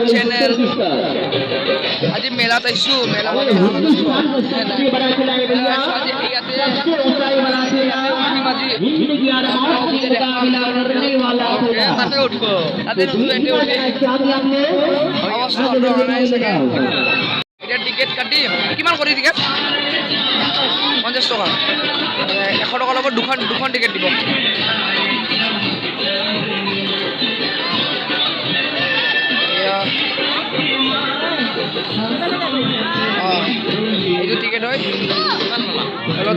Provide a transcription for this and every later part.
channel आज मेला तैसु मेला आज ticket কাটি কিমান কৰি টিকেট 50 টকা 100 টকা লগত দুখন টিকেট দিব এইটো টিকেট হয়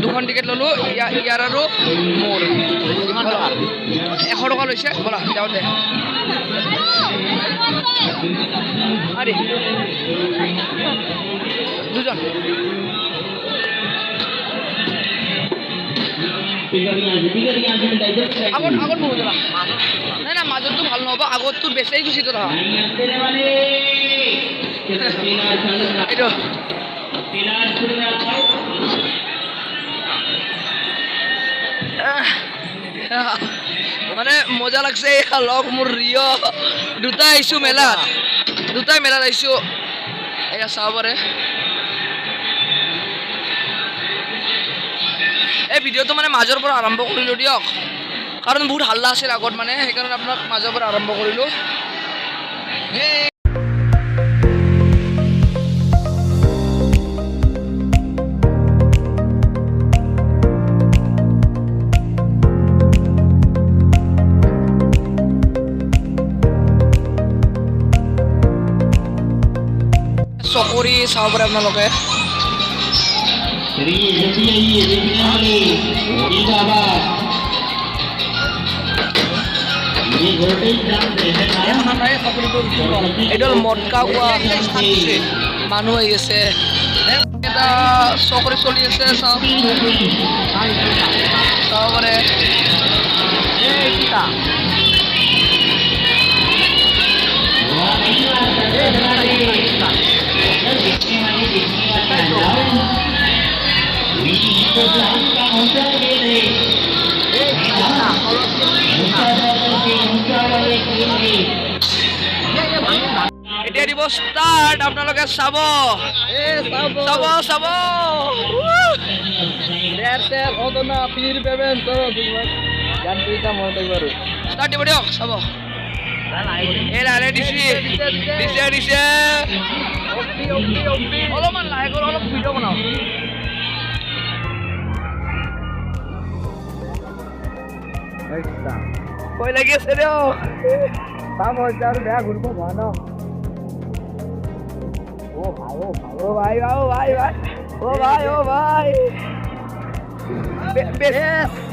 দুখন টিকেট ললো ইয়াৰ আৰু মোৰ 100 টকা লৈছে বলা যাওঁতে আরে দুজন আগত বহুত নাই না মাজতো ভাল নহব আগততো বেছি গুচি তো এইটো মানে মজা লাগছে লগ মোৰ ৰিয় দুটা আইছো মেলাত আইছো এয়া চাব পাৰে এই ভিডিঅ'টো মানে মাজৰ পৰা আৰম্ভ কৰিলো দিয়ক কাৰণ বহুত হাল্লা আছিল আগত মানে সেইকাৰণে আপোনাক মাজৰ পৰা আৰম্ভ কৰিলো চকৰি চাব পাৰে আপোনালোকে এইডাল মটকা খোৱা মানুহ আহি আছে এটা চকৰি চলি আছে চাব পাৰে এতিয়া দিব ষ্টাৰ্ট আপোনালোকে চাব ষ্টাৰ্ট দিব দিয়ক চাব অলপমান লাহে কৰি অলপ ভিডিঅ' বনাও ভয় লাগি আছে দিয়ক চাম হৈছে আৰু বেয়া ঘূৰিব হোৱা ন ভাই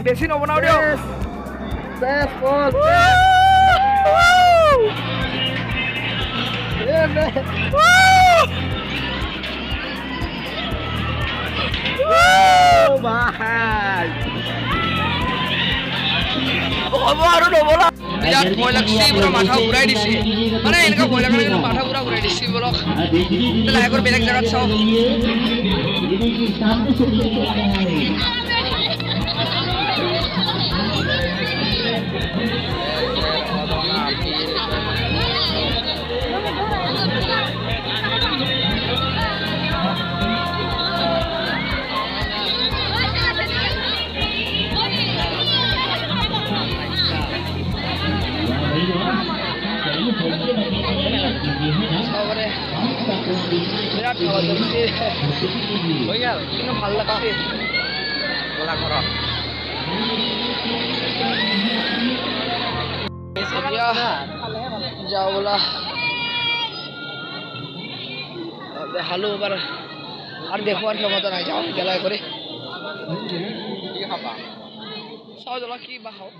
বেছি নবনাও দিয়ক আৰু নবলা বিৰাট ভয় লাগছে পুৰা মাথা ঘূৰাই দিছে মানে এনেকুৱা ভয় লাগা কিন্তু মাথা পুৰা ঘূৰাই দিছে বলক লাহে কৰি বেলেগ জাগাত চাওঁ বিরাট খাওয়া চলছে হয়ে গেল কিন্তু ভালো লাগছে বলা কর যাও বলা দেখালো এবার আর দেখবার ক্ষমতা নাই যাও গেলায় করে চাও কি বা খাও